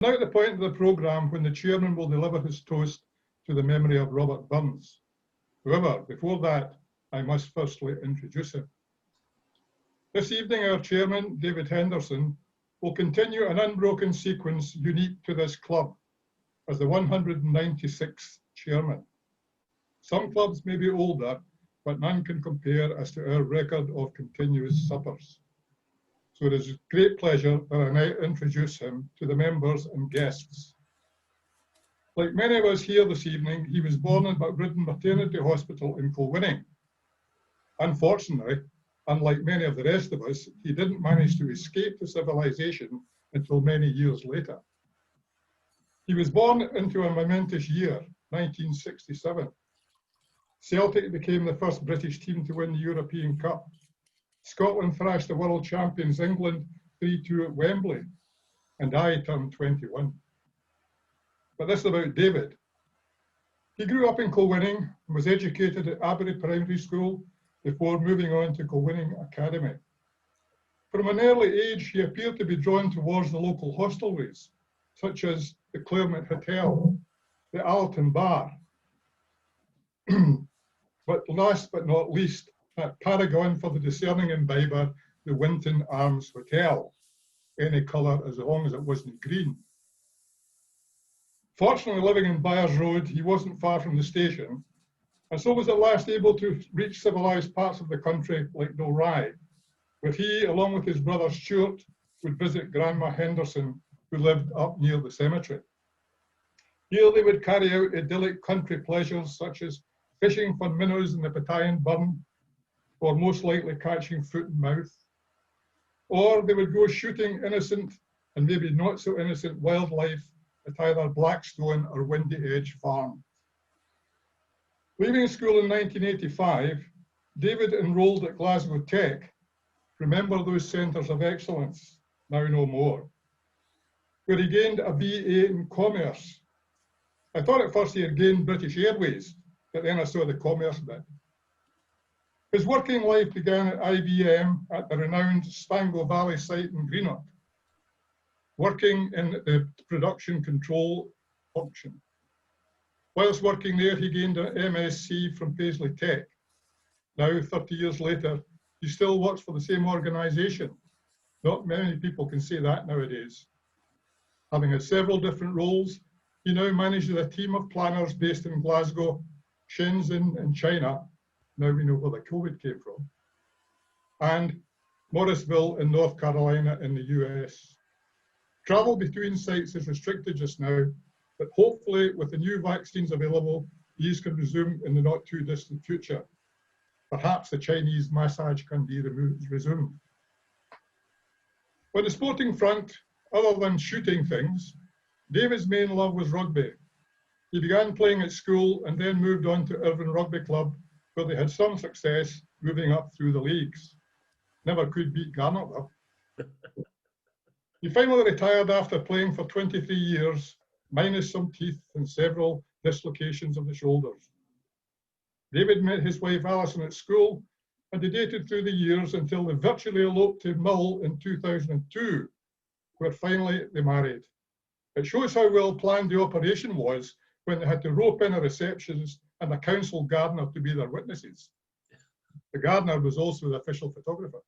Now at the point of the programme when the chairman will deliver his toast to the memory of Robert Burns. However, before that, I must firstly introduce him. This evening, our chairman, David Henderson, will continue an unbroken sequence unique to this club as the 196th chairman. Some clubs may be older, but none can compare as to our record of continuous suppers. So it is a great pleasure that I now introduce him to the members and guests. Like many of us here this evening, he was born in Buckbridden Maternity Hospital in Kilwinning. Unfortunately, unlike many of the rest of us, he didn't manage to escape to civilization until many years later. He was born into a momentous year, 1967. Celtic became the first British team to win the European Cup. Scotland thrashed the world champions England 3-2 at Wembley, and I turned 21. But this is about David. He grew up in Kilwinning and was educated at Abery Primary School before moving on to Kilwinning Academy. From an early age, he appeared to be drawn towards the local hostelries, such as the Claremont Hotel, the Allerton Bar, but last but not least, that paragon for the discerning imbiber, the Winton Arms Hotel, any colour as long as it wasn't green. Fortunately, living in Byres Road, he wasn't far from the station, and so was at last able to reach civilised parts of the country like Dalry, where he, along with his brother Stuart, would visit Grandma Henderson, who lived up near the cemetery. Here they would carry out idyllic country pleasures such as fishing for minnows in the Patayan Burn, or most likely catching foot and mouth. Or they would go shooting innocent and maybe not so innocent wildlife at either Blackstone or Windy Edge Farm. Leaving school in 1985, David enrolled at Glasgow Tech. Remember those centres of excellence, now no more, where he gained a BA in Commerce. I thought at first he had gained British Airways, but then I saw the Commerce bit. His working life began at IBM at the renowned Stango Valley site in Greenock, working in the production control function. Whilst working there, he gained an MSc from Paisley Tech. Now, 30 years later, he still works for the same organisation. Not many people can say that nowadays. Having had several different roles, he now manages a team of planners based in Glasgow, Shenzhen in China, now we know where the COVID came from, and Morrisville in North Carolina in the US. Travel between sites is restricted just now, but hopefully with the new vaccines available, these can resume in the not too distant future. Perhaps the Chinese massage can be resumed. On the sporting front, other than shooting things, David's main love was rugby. He began playing at school and then moved on to Irvine Rugby Club, where they had some success moving up through the leagues. Never could beat Garnet though. He finally retired after playing for 23 years, minus some teeth and several dislocations of the shoulders. David met his wife Alison at school, and they dated through the years until they virtually eloped to Mull in 2002, where finally they married. It shows how well planned the operation was when they had to rope in a receptionist and a council gardener to be their witnesses. The gardener was also the official photographer.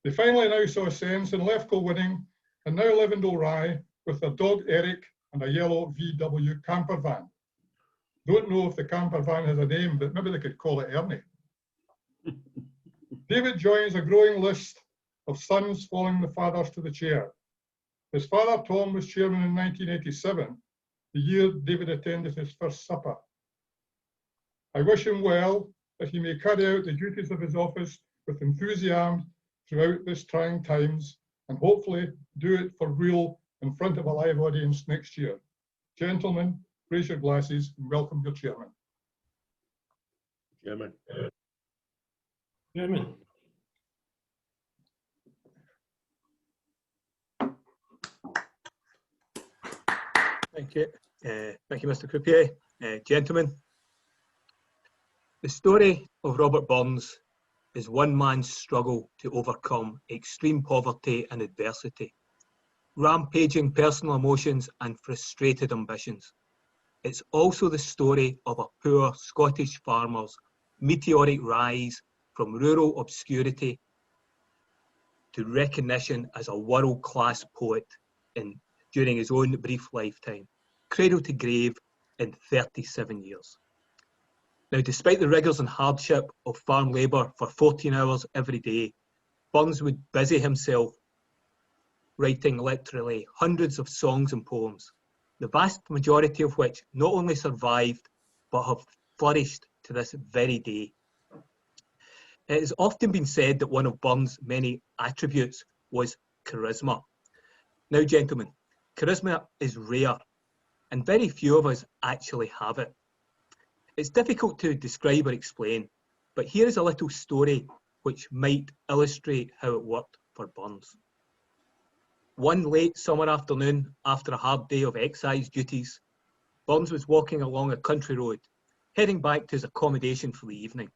They finally now saw sense and left Kilwinning and now live in Dalry with their dog Eric and a yellow VW camper van. Don't know if the camper van has a name, but maybe they could call it Ernie. David joins a growing list of sons following the fathers to the chair. His father, Tom, was chairman in 1987, the year David attended his first supper. I wish him well, that he may carry out the duties of his office with enthusiasm throughout this trying times, and hopefully do it for real in front of a live audience next year. Gentlemen, raise your glasses and welcome your chairman. Chairman. Chairman. Thank you. Thank you, Mr. Croupier. Gentlemen, the story of Robert Burns is one man's struggle to overcome extreme poverty and adversity. rampaging personal emotions and frustrated ambitions. It's also the story of a poor Scottish farmer's meteoric rise from rural obscurity to recognition as a world-class poet during his own brief lifetime, cradle to grave in 37 years. Now, despite the rigours and hardship of farm labour for 14 hours every day, Burns would busy himself writing literally hundreds of songs and poems, the vast majority of which not only survived, but have flourished to this very day. It has often been said that one of Burns' many attributes was charisma. Now, gentlemen, charisma is rare, and very few of us actually have it. It's difficult to describe or explain, but here is a little story which might illustrate how it worked for Burns. One late summer afternoon, after a hard day of excise duties, Burns was walking along a country road, heading back to his accommodation for the evening.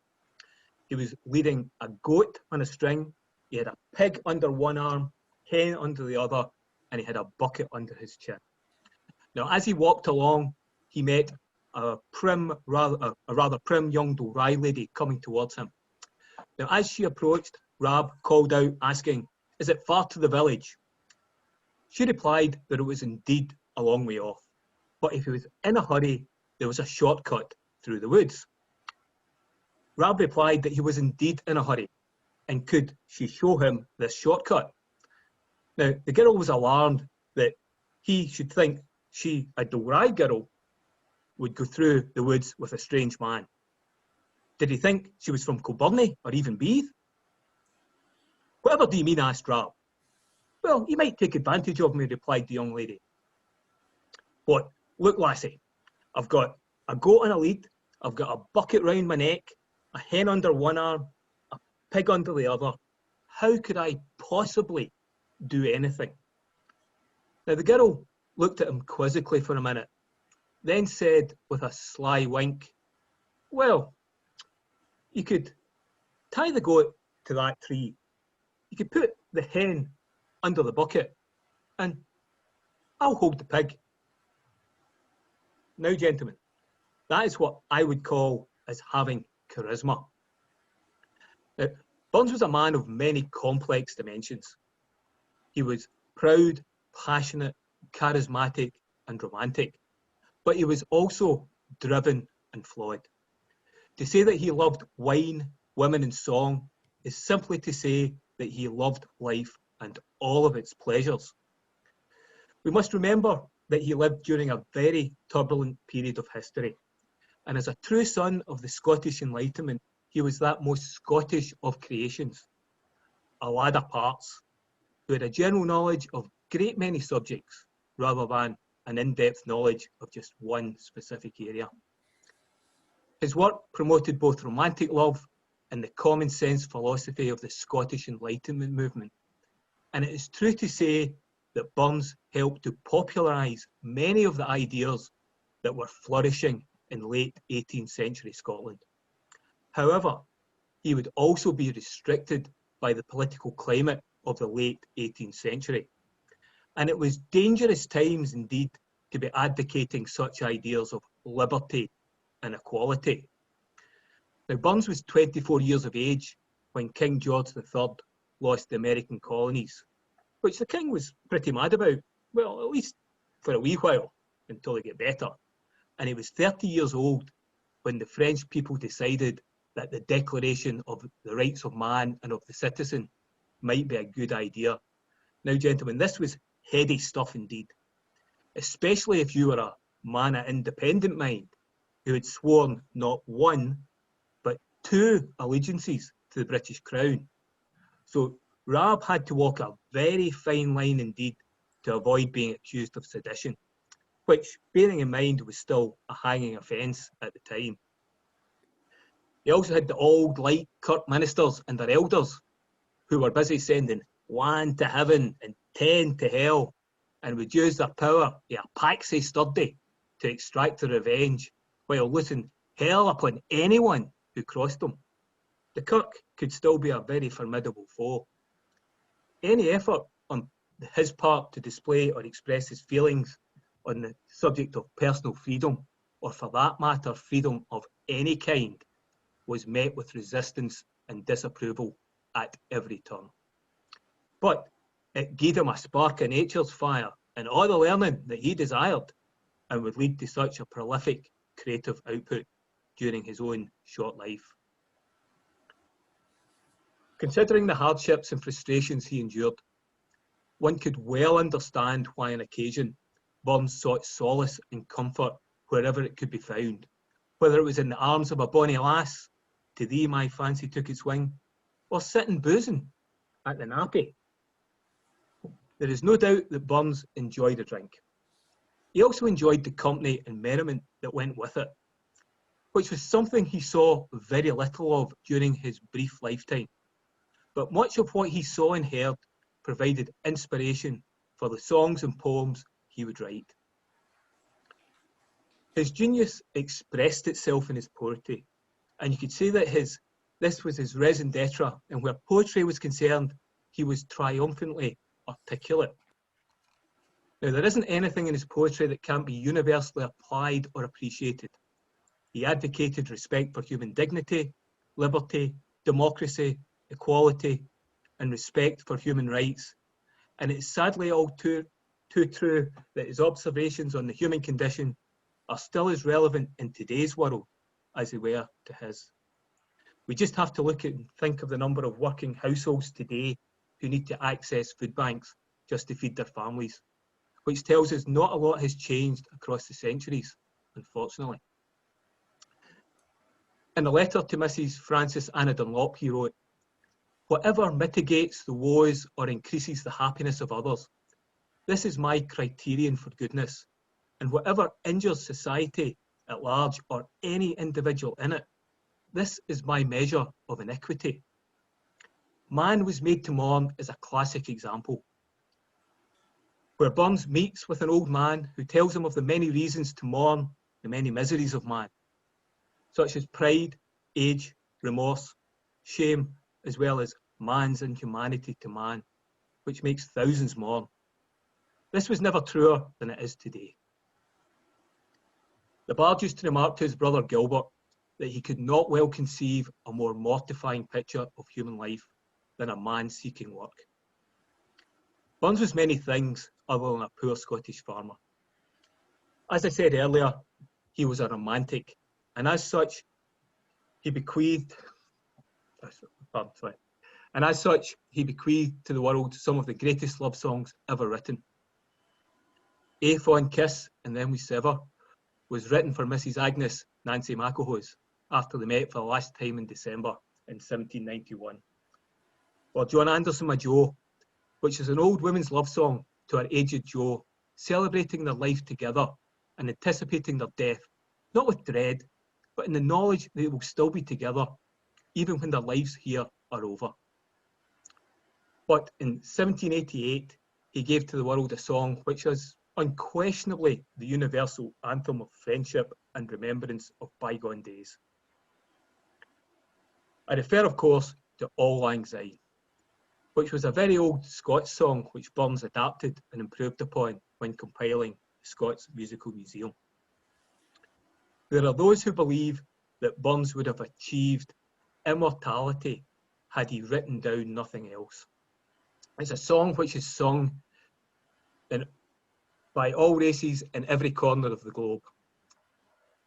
He was leading a goat on a string, he had a pig under one arm, hen under the other, and he had a bucket under his chin. Now, as he walked along, he met a rather prim young Dalry lady coming towards him. Now, as she approached, Rab called out, asking, "Is it far to the village?" She replied that it was indeed a long way off, but if he was in a hurry, there was a shortcut through the woods. Rab replied that he was indeed in a hurry, and could she show him this shortcut? Now, the girl was alarmed that he should think she, a Dalry girl, would go through the woods with a strange man. Did he think she was from Kilburnie or even Beath? "Whatever do you mean?" asked Rab. "Well, you might take advantage of me," replied the young lady. "What? Look, lassie, I've got a goat on a lead, I've got a bucket round my neck, a hen under one arm, a pig under the other. How could I possibly do anything?" Now, the girl looked at him quizzically for a minute, then said with a sly wink, "Well, you could tie the goat to that tree, you could put the hen under the bucket, and I'll hold the pig." Now, gentlemen, that is what I would call as having charisma. Now, Burns was a man of many complex dimensions. He was proud, passionate, charismatic, and romantic, but he was also driven and flawed. To say that he loved wine, women, and song is simply to say that he loved life and all of its pleasures. We must remember that he lived during a very turbulent period of history, and as a true son of the Scottish Enlightenment, he was that most Scottish of creations, a lad of parts, who had a general knowledge of a great many subjects, rather than an in-depth knowledge of just one specific area. His work promoted both romantic love and the common sense philosophy of the Scottish Enlightenment movement. And it is true to say that Burns helped to popularise many of the ideas that were flourishing in late 18th century Scotland. However, he would also be restricted by the political climate of the late 18th century. And it was dangerous times indeed to be advocating such ideas of liberty and equality. Now, Burns was 24 years of age when King George III lost the American colonies, which the king was pretty mad about, well, at least for a wee while, until they get better. And he was 30 years old when the French people decided that the Declaration of the Rights of Man and of the Citizen might be a good idea. Now, gentlemen, this was heady stuff indeed, especially if you were a man of independent mind who had sworn not one, but two allegiances to the British Crown. So Rab had to walk a very fine line indeed to avoid being accused of sedition, which, bearing in mind, was still a hanging offence at the time. He also had the old light Kirk ministers and their elders, who were busy sending 1 to heaven and 10 to hell, and would use their power to apaxy sturdy to extract their revenge, while looting hell upon anyone who crossed them. The Kirk could still be a very formidable foe. Any effort on his part to display or express his feelings on the subject of personal freedom, or for that matter, freedom of any kind, was met with resistance and disapproval at every turn. But it gave him a spark of nature's fire and all the learning that he desired, and would lead to such a prolific creative output during his own short life. Considering the hardships and frustrations he endured, one could well understand why on occasion Burns sought solace and comfort wherever it could be found, whether it was in the arms of a bonny lass, to thee my fancy took its wing, or sitting boozing at the nappy. There is no doubt that Burns enjoyed a drink. He also enjoyed the company and merriment that went with it, which was something he saw very little of during his brief lifetime. But much of what he saw and heard provided inspiration for the songs and poems he would write. His genius expressed itself in his poetry, and you could say that this was his raison d'etre, and where poetry was concerned, he was triumphantly articulate. Now, there isn't anything in his poetry that can't be universally applied or appreciated. He advocated respect for human dignity, liberty, democracy, equality, and respect for human rights. And it's sadly all too true that his observations on the human condition are still as relevant in today's world as they were to his. We just have to look at and think of the number of working households today who need to access food banks just to feed their families, which tells us not a lot has changed across the centuries, unfortunately. In a letter to Mrs. Frances Anna Dunlop, he wrote, "Whatever mitigates the woes or increases the happiness of others, this is my criterion for goodness, and whatever injures society at large or any individual in it, this is my measure of iniquity." Man Was Made to Mourn is a classic example, where Burns meets with an old man who tells him of the many reasons to mourn the many miseries of man, such as pride, age, remorse, shame, as well as man's inhumanity to man, which makes thousands mourn. This was never truer than it is today. The bard used to remark to his brother Gilbert that he could not well conceive a more mortifying picture of human life than a man seeking work. Burns was many things other than a poor Scottish farmer. As I said earlier, he was a romantic, and as such, he bequeathed to the world some of the greatest love songs ever written. "Ae Fond Kiss and Then We Sever" was written for Mrs. Agnes Nancy McElhose after they met for the last time in December in 1791. Or "John Anderson My Jo," which is an old woman's love song to her aged Jo, celebrating their life together and anticipating their death, not with dread, but in the knowledge they will still be together, even when their lives here are over. But in 1788, he gave to the world a song which is unquestionably the universal anthem of friendship and remembrance of bygone days. I refer, of course, to "Auld Lang Syne," which was a very old Scots song which Burns adapted and improved upon when compiling the Scots Musical Museum. There are those who believe that Burns would have achieved immortality had he written down nothing else. It's a song which is sung by all races in every corner of the globe,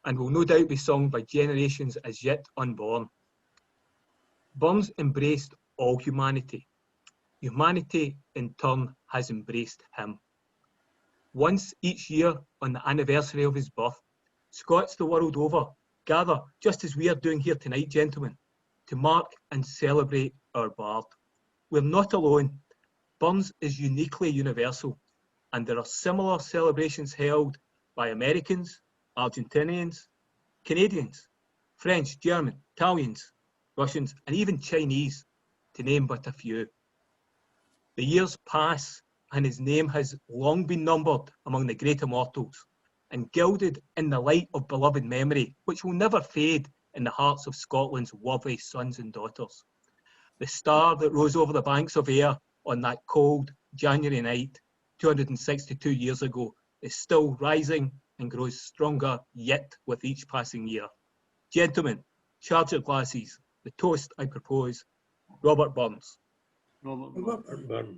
and will no doubt be sung by generations as yet unborn. Burns embraced all humanity. Humanity, in turn, has embraced him. Once each year, on the anniversary of his birth, Scots the world over gather, just as we are doing here tonight, gentlemen, to mark and celebrate our bard. We're not alone. Burns is uniquely universal, and there are similar celebrations held by Americans, Argentinians, Canadians, French, German, Italians, Russians, and even Chinese, to name but a few. The years pass, and his name has long been numbered among the great immortals, and gilded in the light of beloved memory, which will never fade in the hearts of Scotland's worthy sons and daughters. The star that rose over the banks of Ayr on that cold, January night 262 years ago is still rising and grows stronger yet with each passing year. Gentlemen, charge your glasses. The toast I propose, Robert Burns. Robert Burns.